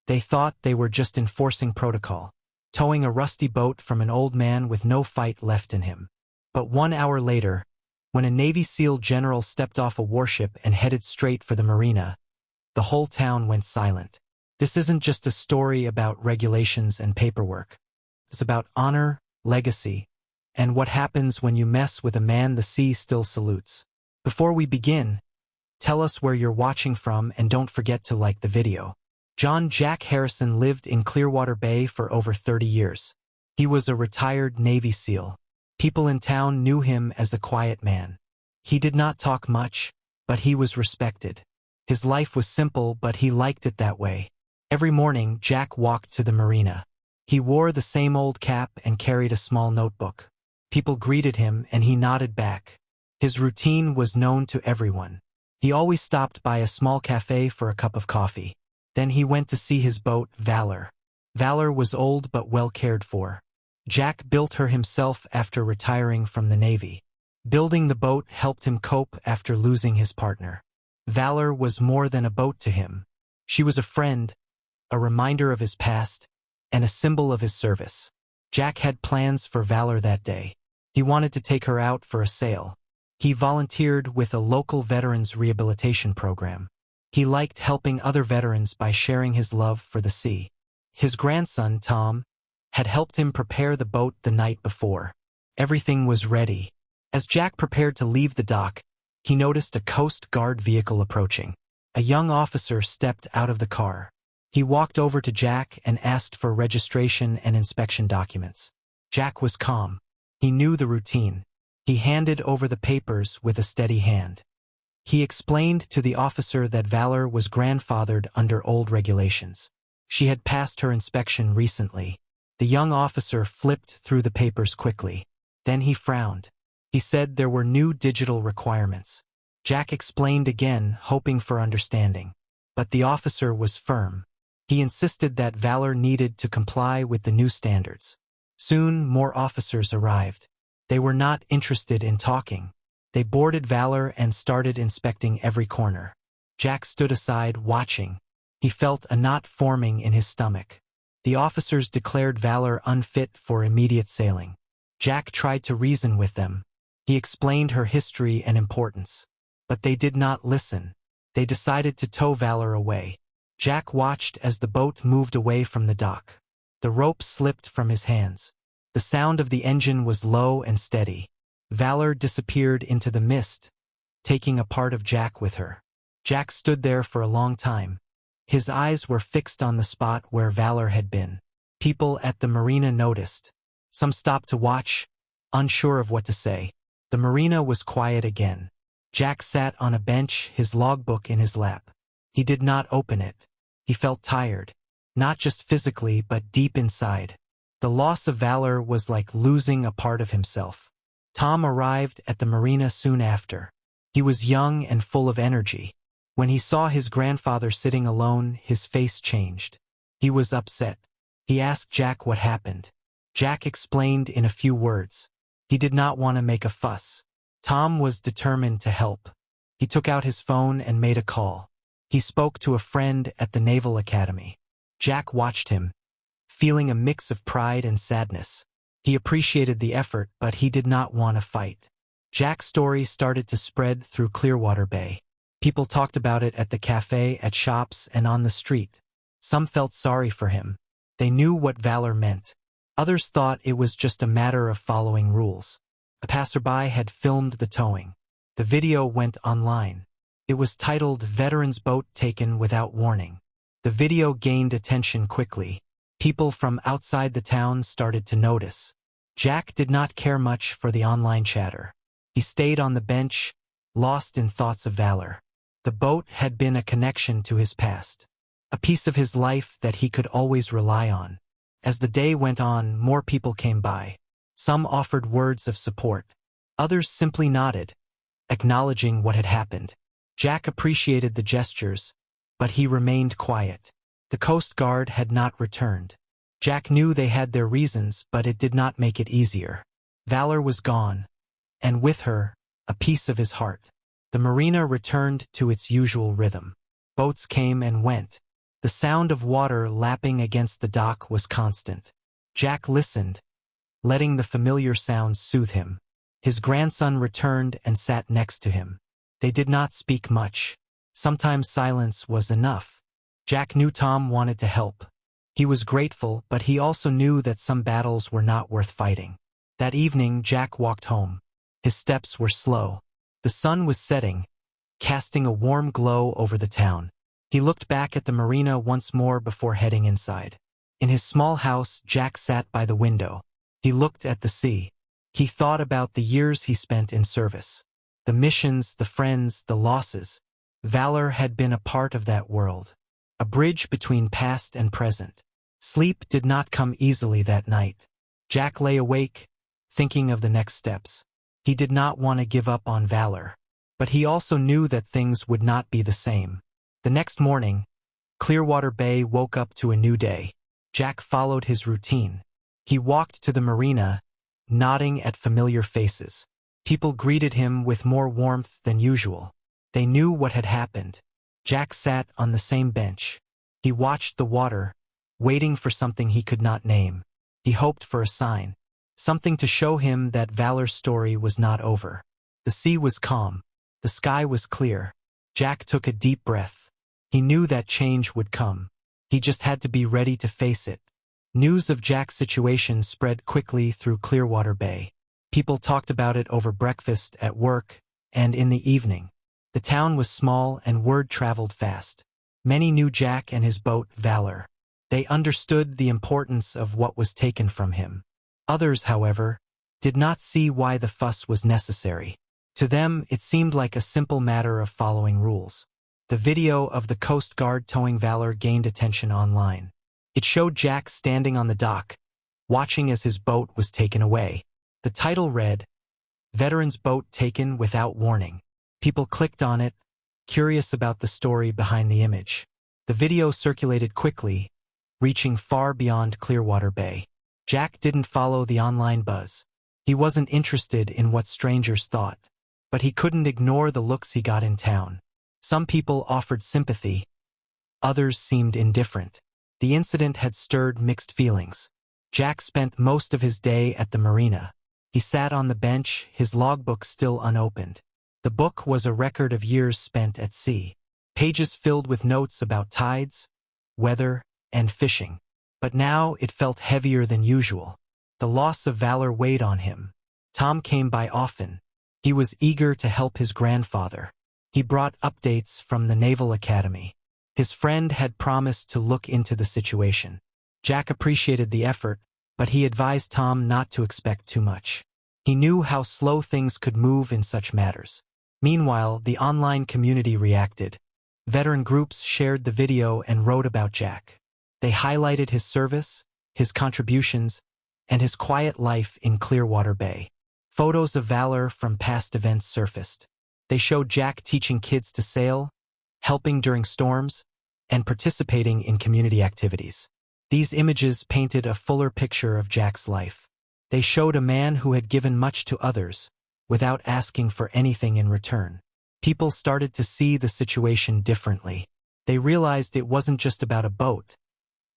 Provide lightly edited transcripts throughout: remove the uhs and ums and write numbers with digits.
They thought they were just enforcing protocol, towing a rusty boat from an old man with no fight left in him. But 1 hour later, when a Navy SEAL general stepped off a warship and headed straight for the marina, the whole town went silent. This isn't just a story about regulations and paperwork. It's about honor, legacy, and what happens when you mess with a man the sea still salutes. Before we begin, tell us where you're watching from and don't forget to like the video. John Jack Harrison lived in Clearwater Bay for over 30 years. He was a retired Navy SEAL. People in town knew him as a quiet man. He did not talk much, but he was respected. His life was simple, but he liked it that way. Every morning, Jack walked to the marina. He wore the same old cap and carried a small notebook. People greeted him, and he nodded back. His routine was known to everyone. He always stopped by a small cafe for a cup of coffee. Then he went to see his boat, Valor. Valor was old but well cared for. Jack built her himself after retiring from the Navy. Building the boat helped him cope after losing his partner. Valor was more than a boat to him. She was a friend, a reminder of his past, and a symbol of his service. Jack had plans for Valor that day. He wanted to take her out for a sail. He volunteered with a local veterans rehabilitation program. He liked helping other veterans by sharing his love for the sea. His grandson, Tom, had helped him prepare the boat the night before. Everything was ready. As Jack prepared to leave the dock, he noticed a Coast Guard vehicle approaching. A young officer stepped out of the car. He walked over to Jack and asked for registration and inspection documents. Jack was calm. He knew the routine. He handed over the papers with a steady hand. He explained to the officer that Valor was grandfathered under old regulations. She had passed her inspection recently. The young officer flipped through the papers quickly. Then he frowned. He said there were new digital requirements. Jack explained again, hoping for understanding. But the officer was firm. He insisted that Valor needed to comply with the new standards. Soon, more officers arrived. They were not interested in talking. They boarded Valor and started inspecting every corner. Jack stood aside, watching. He felt a knot forming in his stomach. The officers declared Valor unfit for immediate sailing. Jack tried to reason with them. He explained her history and importance. But they did not listen. They decided to tow Valor away. Jack watched as the boat moved away from the dock. The rope slipped from his hands. The sound of the engine was low and steady. Valor disappeared into the mist, taking a part of Jack with her. Jack stood there for a long time. His eyes were fixed on the spot where Valor had been. People at the marina noticed. Some stopped to watch, unsure of what to say. The marina was quiet again. Jack sat on a bench, his logbook in his lap. He did not open it. He felt tired, not just physically but deep inside. The loss of Valor was like losing a part of himself. Tom arrived at the marina soon after. He was young and full of energy. When he saw his grandfather sitting alone, his face changed. He was upset. He asked Jack what happened. Jack explained in a few words. He did not want to make a fuss. Tom was determined to help. He took out his phone and made a call. He spoke to a friend at the Naval Academy. Jack watched him, feeling a mix of pride and sadness. He appreciated the effort, but he did not want to fight. Jack's story started to spread through Clearwater Bay. People talked about it at the cafe, at shops, and on the street. Some felt sorry for him. They knew what Valor meant. Others thought it was just a matter of following rules. A passerby had filmed the towing. The video went online. It was titled "Veteran's Boat Taken Without Warning." The video gained attention quickly. People from outside the town started to notice. Jack did not care much for the online chatter. He stayed on the bench, lost in thoughts of Valor. The boat had been a connection to his past, a piece of his life that he could always rely on. As the day went on, more people came by. Some offered words of support. Others simply nodded, acknowledging what had happened. Jack appreciated the gestures, but he remained quiet. The Coast Guard had not returned. Jack knew they had their reasons, but it did not make it easier. Valor was gone, and with her, a piece of his heart. The marina returned to its usual rhythm. Boats came and went. The sound of water lapping against the dock was constant. Jack listened, letting the familiar sounds soothe him. His grandson returned and sat next to him. They did not speak much. Sometimes silence was enough. Jack knew Tom wanted to help. He was grateful, but he also knew that some battles were not worth fighting. That evening, Jack walked home. His steps were slow. The sun was setting, casting a warm glow over the town. He looked back at the marina once more before heading inside. In his small house, Jack sat by the window. He looked at the sea. He thought about the years he spent in service. The missions, the friends, the losses. Valor had been a part of that world. A bridge between past and present. Sleep did not come easily that night. Jack lay awake, thinking of the next steps. He did not want to give up on Valor. But he also knew that things would not be the same. The next morning, Clearwater Bay woke up to a new day. Jack followed his routine. He walked to the marina, nodding at familiar faces. People greeted him with more warmth than usual. They knew what had happened. Jack sat on the same bench. He watched the water, waiting for something he could not name. He hoped for a sign, something to show him that Valor's story was not over. The sea was calm. The sky was clear. Jack took a deep breath. He knew that change would come. He just had to be ready to face it. News of Jack's situation spread quickly through Clearwater Bay. People talked about it over breakfast, at work, and in the evening. The town was small and word traveled fast. Many knew Jack and his boat, Valor. They understood the importance of what was taken from him. Others, however, did not see why the fuss was necessary. To them, it seemed like a simple matter of following rules. The video of the Coast Guard towing Valor gained attention online. It showed Jack standing on the dock, watching as his boat was taken away. The title read, "Veteran's Boat Taken Without Warning." People clicked on it, curious about the story behind the image. The video circulated quickly, reaching far beyond Clearwater Bay. Jack didn't follow the online buzz. He wasn't interested in what strangers thought, but he couldn't ignore the looks he got in town. Some people offered sympathy. Others seemed indifferent. The incident had stirred mixed feelings. Jack spent most of his day at the marina. He sat on the bench, his logbook still unopened. The book was a record of years spent at sea. Pages filled with notes about tides, weather, and fishing. But now it felt heavier than usual. The loss of Valor weighed on him. Tom came by often. He was eager to help his grandfather. He brought updates from the Naval Academy. His friend had promised to look into the situation. Jack appreciated the effort, but he advised Tom not to expect too much. He knew how slow things could move in such matters. Meanwhile, the online community reacted. Veteran groups shared the video and wrote about Jack. They highlighted his service, his contributions, and his quiet life in Clearwater Bay. Photos of Valor from past events surfaced. They showed Jack teaching kids to sail, helping during storms, and participating in community activities. These images painted a fuller picture of Jack's life. They showed a man who had given much to others, without asking for anything in return. People started to see the situation differently. They realized it wasn't just about a boat.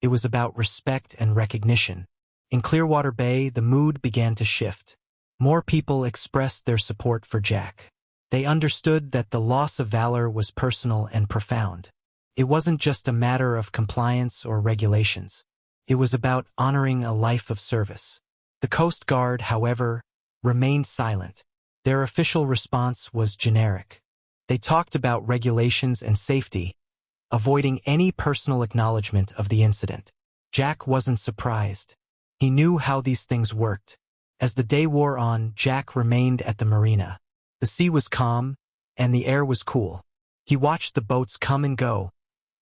It was about respect and recognition. In Clearwater Bay, the mood began to shift. More people expressed their support for Jack. They understood that the loss of Valor was personal and profound. It wasn't just a matter of compliance or regulations. It was about honoring a life of service. The Coast Guard, however, remained silent. Their official response was generic. They talked about regulations and safety, avoiding any personal acknowledgement of the incident. Jack wasn't surprised. He knew how these things worked. As the day wore on, Jack remained at the marina. The sea was calm, and the air was cool. He watched the boats come and go,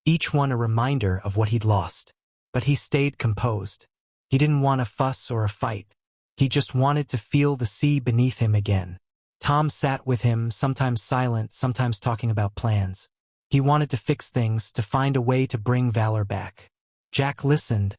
each one a reminder of what he'd lost. But he stayed composed. He didn't want a fuss or a fight. He just wanted to feel the sea beneath him again. Tom sat with him, sometimes silent, sometimes talking about plans. He wanted to fix things, to find a way to bring Valor back. Jack listened,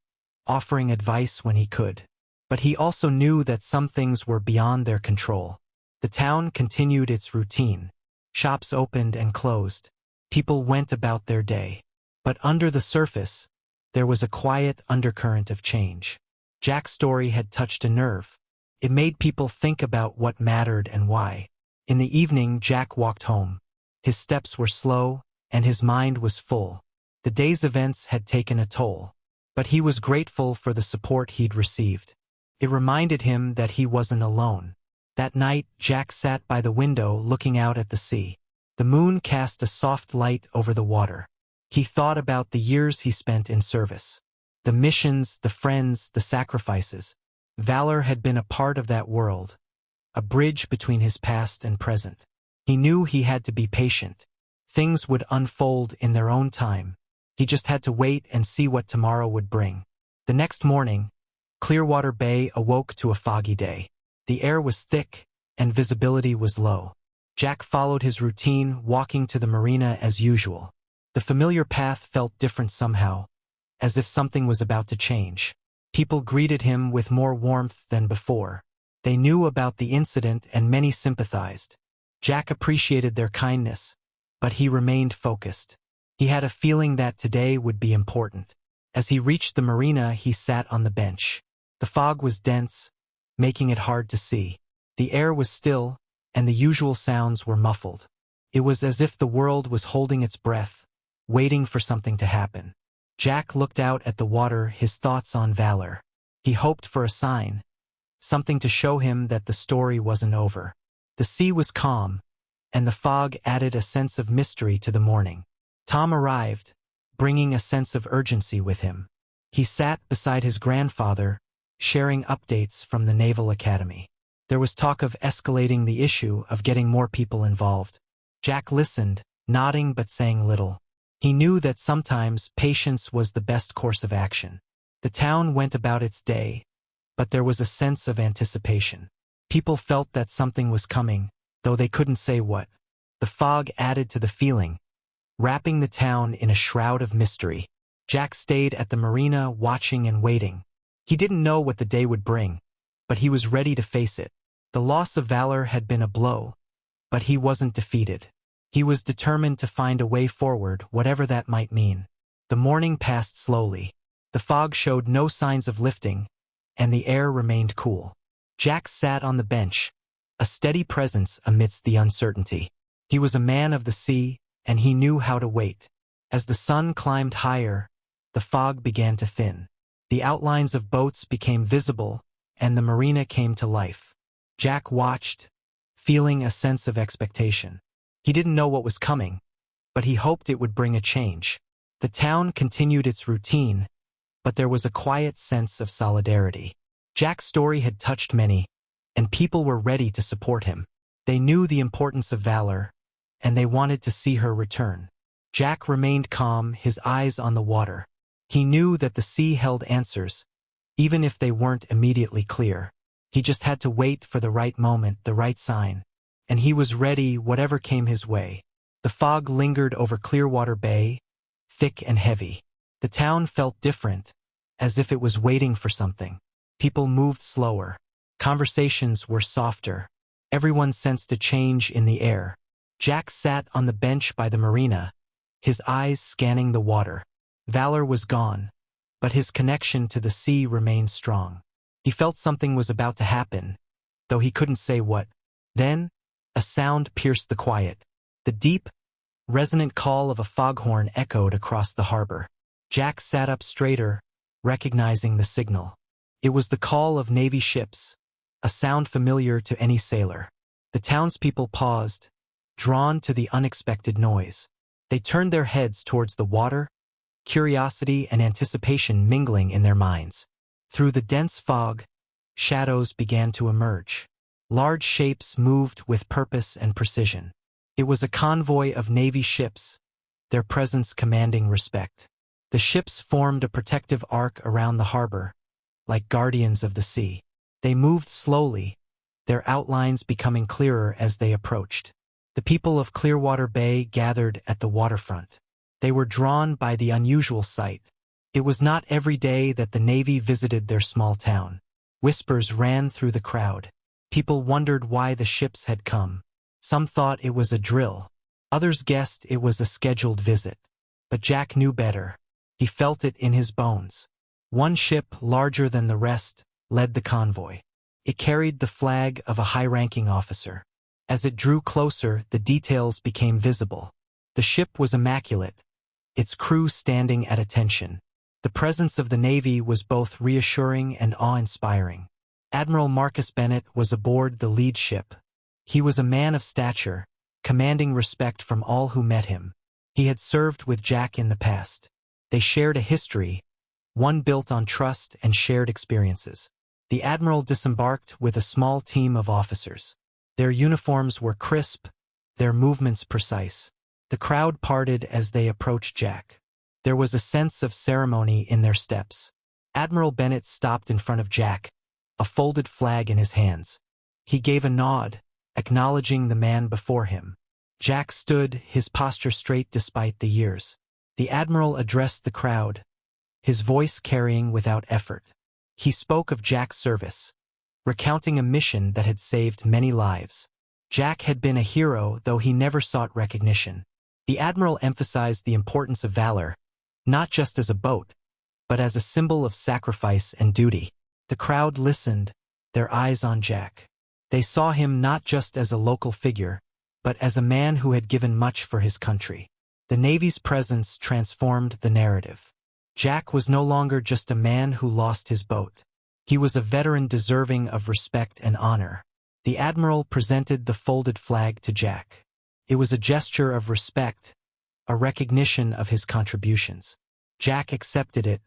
offering advice when he could. But he also knew that some things were beyond their control. The town continued its routine. Shops opened and closed. People went about their day. But under the surface, there was a quiet undercurrent of change. Jack's story had touched a nerve. It made people think about what mattered and why. In the evening, Jack walked home. His steps were slow, and his mind was full. The day's events had taken a toll, but he was grateful for the support he'd received. It reminded him that he wasn't alone. That night, Jack sat by the window looking out at the sea. The moon cast a soft light over the water. He thought about the years he spent in service. The missions, the friends, the sacrifices. Valor had been a part of that world, a bridge between his past and present. He knew he had to be patient. Things would unfold in their own time. He just had to wait and see what tomorrow would bring. The next morning, Clearwater Bay awoke to a foggy day. The air was thick, and visibility was low. Jack followed his routine, walking to the marina as usual. The familiar path felt different somehow, as if something was about to change. People greeted him with more warmth than before. They knew about the incident and many sympathized. Jack appreciated their kindness, but he remained focused. He had a feeling that today would be important. As he reached the marina, he sat on the bench. The fog was dense, making it hard to see. The air was still, and the usual sounds were muffled. It was as if the world was holding its breath, waiting for something to happen. Jack looked out at the water, his thoughts on Valor. He hoped for a sign, something to show him that the story wasn't over. The sea was calm, and the fog added a sense of mystery to the morning. Tom arrived, bringing a sense of urgency with him. He sat beside his grandfather, sharing updates from the Naval Academy. There was talk of escalating the issue, of getting more people involved. Jack listened, nodding but saying little. He knew that sometimes patience was the best course of action. The town went about its day, but there was a sense of anticipation. People felt that something was coming, though they couldn't say what. The fog added to the feeling, wrapping the town in a shroud of mystery. Jack stayed at the marina, watching and waiting. He didn't know what the day would bring, but he was ready to face it. The loss of Valor had been a blow, but he wasn't defeated. He was determined to find a way forward, whatever that might mean. The morning passed slowly. The fog showed no signs of lifting, and the air remained cool. Jack sat on the bench, a steady presence amidst the uncertainty. He was a man of the sea, and he knew how to wait. As the sun climbed higher, the fog began to thin. The outlines of boats became visible, and the marina came to life. Jack watched, feeling a sense of expectation. He didn't know what was coming, but he hoped it would bring a change. The town continued its routine, but there was a quiet sense of solidarity. Jack's story had touched many, and people were ready to support him. They knew the importance of Valor, and they wanted to see her return. Jack remained calm, his eyes on the water. He knew that the sea held answers, even if they weren't immediately clear. He just had to wait for the right moment, the right sign. And he was ready, whatever came his way. The fog lingered over Clearwater Bay, thick and heavy. The town felt different, as if it was waiting for something. People moved slower. Conversations were softer. Everyone sensed a change in the air. Jack sat on the bench by the marina, his eyes scanning the water. Valor was gone, but his connection to the sea remained strong. He felt something was about to happen, though he couldn't say what. Then, a sound pierced the quiet. The deep, resonant call of a foghorn echoed across the harbor. Jack sat up straighter, recognizing the signal. It was the call of Navy ships, a sound familiar to any sailor. The townspeople paused, drawn to the unexpected noise. They turned their heads towards the water, curiosity and anticipation mingling in their minds. Through the dense fog, shadows began to emerge. Large shapes moved with purpose and precision. It was a convoy of Navy ships, their presence commanding respect. The ships formed a protective arc around the harbor, like guardians of the sea. They moved slowly, their outlines becoming clearer as they approached. The people of Clearwater Bay gathered at the waterfront. They were drawn by the unusual sight. It was not every day that the Navy visited their small town. Whispers ran through the crowd. People wondered why the ships had come. Some thought it was a drill. Others guessed it was a scheduled visit. But Jack knew better. He felt it in his bones. One ship, larger than the rest, led the convoy. It carried the flag of a high-ranking officer. As it drew closer, the details became visible. The ship was immaculate, its crew standing at attention. The presence of the Navy was both reassuring and awe-inspiring. Admiral Marcus Bennett was aboard the lead ship. He was a man of stature, commanding respect from all who met him. He had served with Jack in the past. They shared a history, one built on trust and shared experiences. The admiral disembarked with a small team of officers. Their uniforms were crisp, their movements precise. The crowd parted as they approached Jack. There was a sense of ceremony in their steps. Admiral Bennett stopped in front of Jack, a folded flag in his hands. He gave a nod, acknowledging the man before him. Jack stood, his posture straight despite the years. The admiral addressed the crowd, his voice carrying without effort. He spoke of Jack's service, recounting a mission that had saved many lives. Jack had been a hero, though he never sought recognition. The admiral emphasized the importance of valor, not just as a boat, but as a symbol of sacrifice and duty. The crowd listened, their eyes on Jack. They saw him not just as a local figure, but as a man who had given much for his country. The Navy's presence transformed the narrative. Jack was no longer just a man who lost his boat. He was a veteran deserving of respect and honor. The admiral presented the folded flag to Jack. It was a gesture of respect, a recognition of his contributions. Jack accepted it,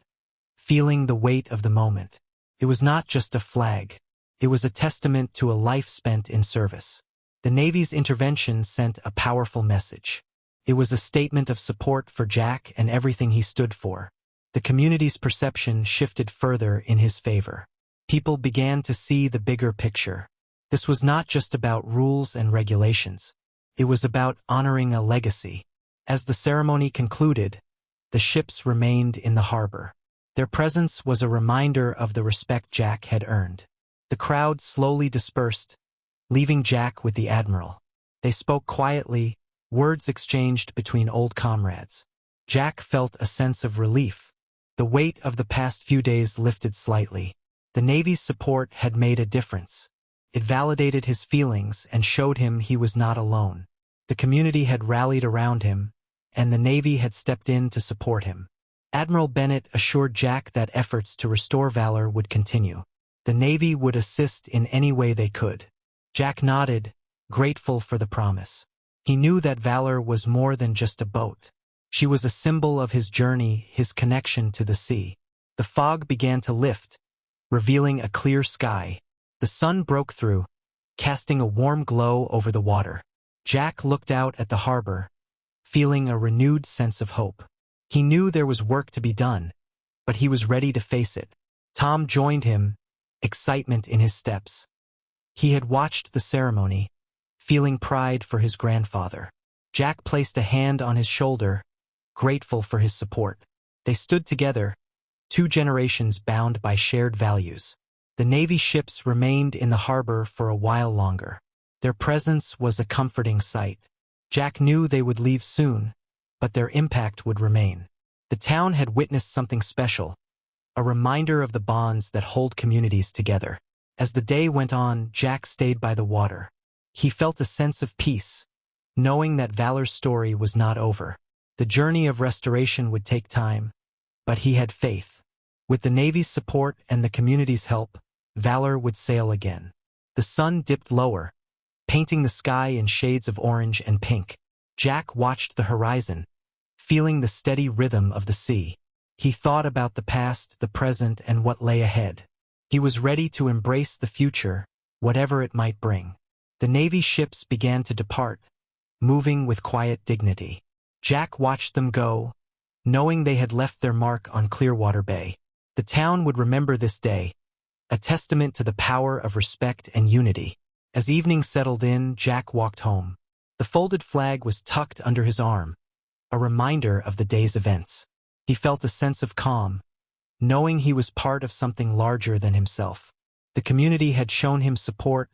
feeling the weight of the moment. It was not just a flag. It was a testament to a life spent in service. The Navy's intervention sent a powerful message. It was a statement of support for Jack and everything he stood for. The community's perception shifted further in his favor. People began to see the bigger picture. This was not just about rules and regulations. It was about honoring a legacy. As the ceremony concluded, the ships remained in the harbor. Their presence was a reminder of the respect Jack had earned. The crowd slowly dispersed, leaving Jack with the admiral. They spoke quietly, words exchanged between old comrades. Jack felt a sense of relief. The weight of the past few days lifted slightly. The Navy's support had made a difference. It validated his feelings and showed him he was not alone. The community had rallied around him, and the Navy had stepped in to support him. Admiral Bennett assured Jack that efforts to restore Valor would continue. The Navy would assist in any way they could. Jack nodded, grateful for the promise. He knew that Valor was more than just a boat. She was a symbol of his journey, his connection to the sea. The fog began to lift, revealing a clear sky. The sun broke through, casting a warm glow over the water. Jack looked out at the harbor, feeling a renewed sense of hope. He knew there was work to be done, but he was ready to face it. Tom joined him, excitement in his steps. He had watched the ceremony, feeling pride for his grandfather. Jack placed a hand on his shoulder, grateful for his support. They stood together, two generations bound by shared values. The Navy ships remained in the harbor for a while longer. Their presence was a comforting sight. Jack knew they would leave soon, but their impact would remain. The town had witnessed something special, a reminder of the bonds that hold communities together. As the day went on, Jack stayed by the water. He felt a sense of peace, knowing that Valor's story was not over. The journey of restoration would take time, but he had faith. With the Navy's support and the community's help, Valor would sail again. The sun dipped lower, painting the sky in shades of orange and pink. Jack watched the horizon, feeling the steady rhythm of the sea. He thought about the past, the present, and what lay ahead. He was ready to embrace the future, whatever it might bring. The Navy ships began to depart, moving with quiet dignity. Jack watched them go, knowing they had left their mark on Clearwater Bay. The town would remember this day, a testament to the power of respect and unity. As evening settled in, Jack walked home. The folded flag was tucked under his arm, a reminder of the day's events. He felt a sense of calm, knowing he was part of something larger than himself. The community had shown him support,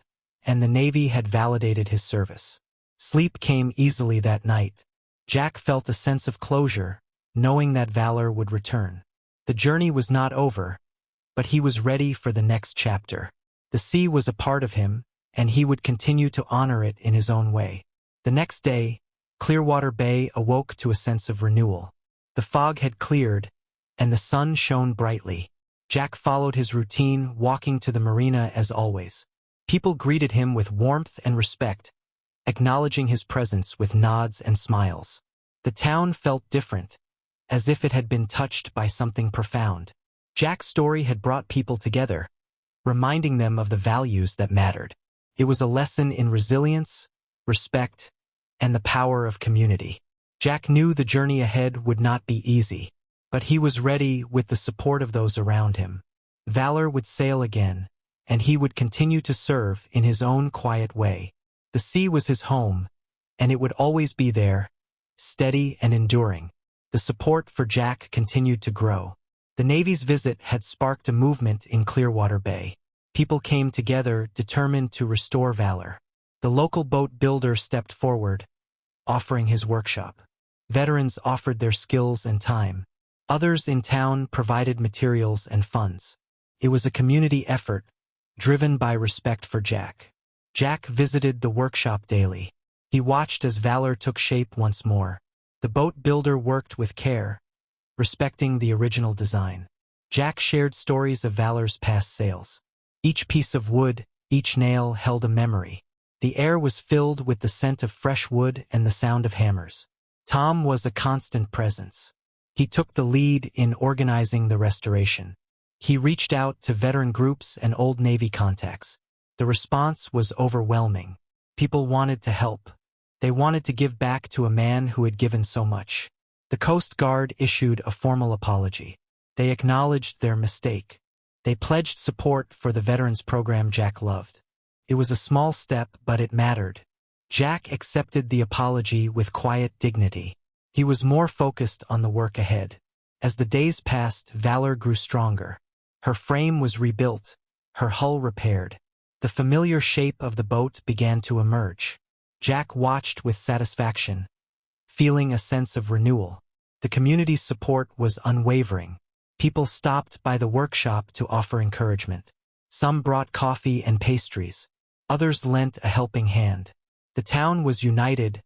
and the Navy had validated his service. Sleep came easily that night. Jack felt a sense of closure, knowing that Valor would return. The journey was not over, but he was ready for the next chapter. The sea was a part of him, and he would continue to honor it in his own way. The next day, Clearwater Bay awoke to a sense of renewal. The fog had cleared, and the sun shone brightly. Jack followed his routine, walking to the marina as always. People greeted him with warmth and respect, acknowledging his presence with nods and smiles. The town felt different, as if it had been touched by something profound. Jack's story had brought people together, reminding them of the values that mattered. It was a lesson in resilience, respect, and the power of community. Jack knew the journey ahead would not be easy, but he was ready with the support of those around him. Valor would sail again, and he would continue to serve in his own quiet way. The sea was his home, and it would always be there, steady and enduring. The support for Jack continued to grow. The Navy's visit had sparked a movement in Clearwater Bay. People came together determined to restore Valor. The local boat builder stepped forward, offering his workshop. Veterans offered their skills and time. Others in town provided materials and funds. It was a community effort, driven by respect for Jack. Jack visited the workshop daily. He watched as Valor took shape once more. The boat builder worked with care, respecting the original design. Jack shared stories of Valor's past sails. Each piece of wood, each nail held a memory. The air was filled with the scent of fresh wood and the sound of hammers. Tom was a constant presence. He took the lead in organizing the restoration. He reached out to veteran groups and old Navy contacts. The response was overwhelming. People wanted to help. They wanted to give back to a man who had given so much. The Coast Guard issued a formal apology. They acknowledged their mistake. They pledged support for the veterans program Jack loved. It was a small step, but it mattered. Jack accepted the apology with quiet dignity. He was more focused on the work ahead. As the days passed, Valor grew stronger. Her frame was rebuilt, her hull repaired. The familiar shape of the boat began to emerge. Jack watched with satisfaction, feeling a sense of renewal. The community's support was unwavering. People stopped by the workshop to offer encouragement. Some brought coffee and pastries. Others lent a helping hand. The town was united,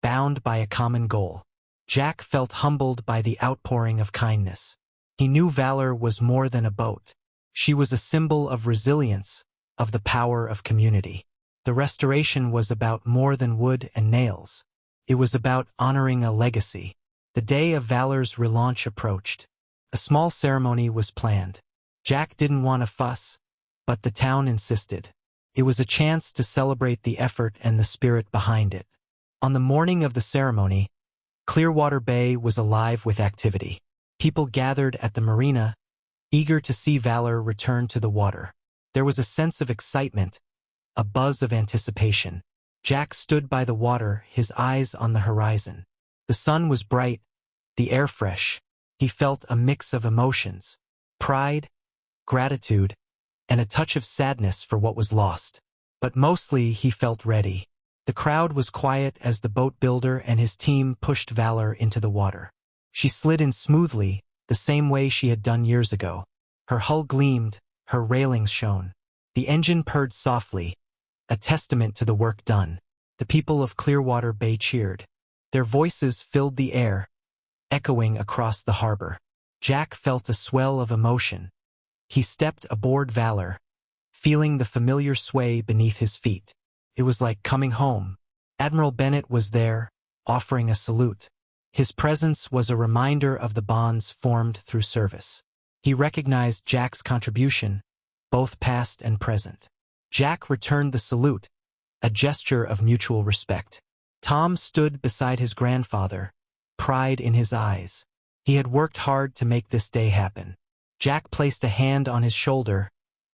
bound by a common goal. Jack felt humbled by the outpouring of kindness. He knew Valor was more than a boat. She was a symbol of resilience, of the power of community. The restoration was about more than wood and nails. It was about honoring a legacy. The day of Valor's relaunch approached. A small ceremony was planned. Jack didn't want a fuss, but the town insisted. It was a chance to celebrate the effort and the spirit behind it. On the morning of the ceremony, Clearwater Bay was alive with activity. People gathered at the marina, eager to see Valor return to the water. There was a sense of excitement, a buzz of anticipation. Jack stood by the water, his eyes on the horizon. The sun was bright, the air fresh. He felt a mix of emotions: pride, gratitude, and a touch of sadness for what was lost. But mostly he felt ready. The crowd was quiet as the boat builder and his team pushed Valor into the water. She slid in smoothly, the same way she had done years ago. Her hull gleamed, her railings shone. The engine purred softly, a testament to the work done. The people of Clearwater Bay cheered. Their voices filled the air, echoing across the harbor. Jack felt a swell of emotion. He stepped aboard Valor, feeling the familiar sway beneath his feet. It was like coming home. Admiral Bennett was there, offering a salute. His presence was a reminder of the bonds formed through service. He recognized Jack's contribution, both past and present. Jack returned the salute, a gesture of mutual respect. Tom stood beside his grandfather, pride in his eyes. He had worked hard to make this day happen. Jack placed a hand on his shoulder,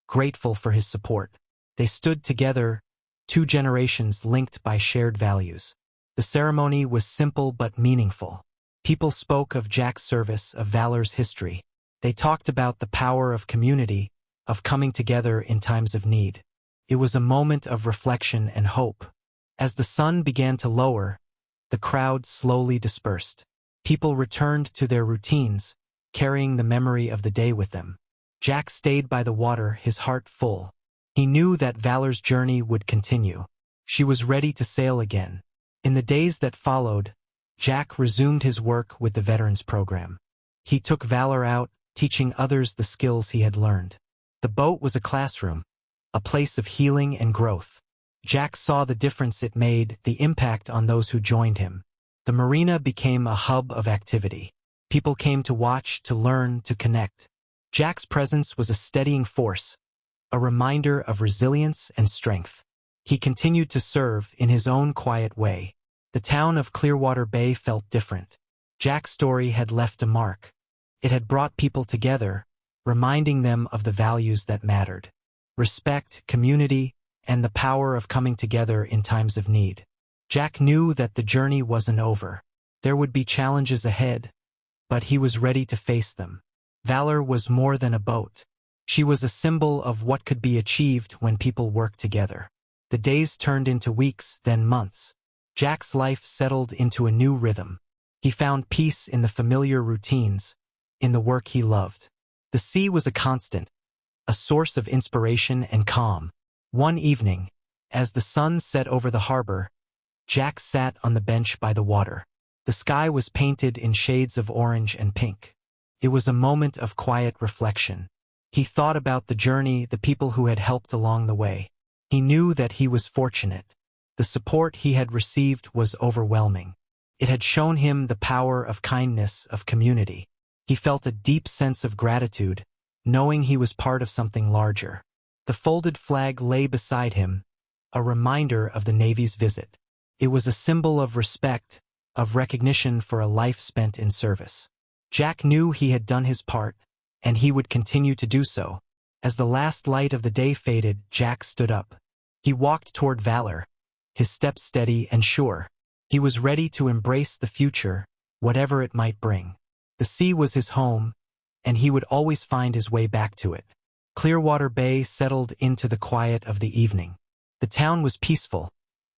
grateful for his support. They stood together, two generations linked by shared values. The ceremony was simple but meaningful. People spoke of Jack's service, of Valor's history. They talked about the power of community, of coming together in times of need. It was a moment of reflection and hope. As the sun began to lower, the crowd slowly dispersed. People returned to their routines, carrying the memory of the day with them. Jack stayed by the water, his heart full. He knew that Valor's journey would continue. She was ready to sail again. In the days that followed, Jack resumed his work with the Veterans Program. He took Valor out, teaching others the skills he had learned. The boat was a classroom, a place of healing and growth. Jack saw the difference it made, the impact on those who joined him. The marina became a hub of activity. People came to watch, to learn, to connect. Jack's presence was a steadying force, a reminder of resilience and strength. He continued to serve in his own quiet way. The town of Clearwater Bay felt different. Jack's story had left a mark. It had brought people together, reminding them of the values that mattered: respect, community, and the power of coming together in times of need. Jack knew that the journey wasn't over. There would be challenges ahead, but he was ready to face them. Valor was more than a boat. She was a symbol of what could be achieved when people worked together. The days turned into weeks, then months. Jack's life settled into a new rhythm. He found peace in the familiar routines, in the work he loved. The sea was a constant, a source of inspiration and calm. One evening, as the sun set over the harbor, Jack sat on the bench by the water. The sky was painted in shades of orange and pink. It was a moment of quiet reflection. He thought about the journey, the people who had helped along the way. He knew that he was fortunate. The support he had received was overwhelming. It had shown him the power of kindness, of community. He felt a deep sense of gratitude, knowing he was part of something larger. The folded flag lay beside him, a reminder of the Navy's visit. It was a symbol of respect, of recognition for a life spent in service. Jack knew he had done his part, and he would continue to do so. As the last light of the day faded, Jack stood up. He walked toward Valor, his steps steady and sure. He was ready to embrace the future, whatever it might bring. The sea was his home, and he would always find his way back to it. Clearwater Bay settled into the quiet of the evening. The town was peaceful,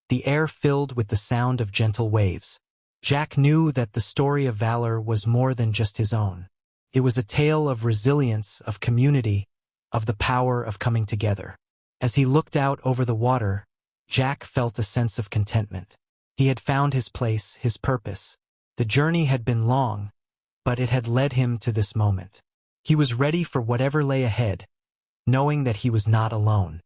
the air filled with the sound of gentle waves. Jack knew that the story of Valor was more than just his own. It was a tale of resilience, of community, of the power of coming together. As he looked out over the water, Jack felt a sense of contentment. He had found his place, his purpose. The journey had been long, but it had led him to this moment. He was ready for whatever lay ahead, knowing that he was not alone.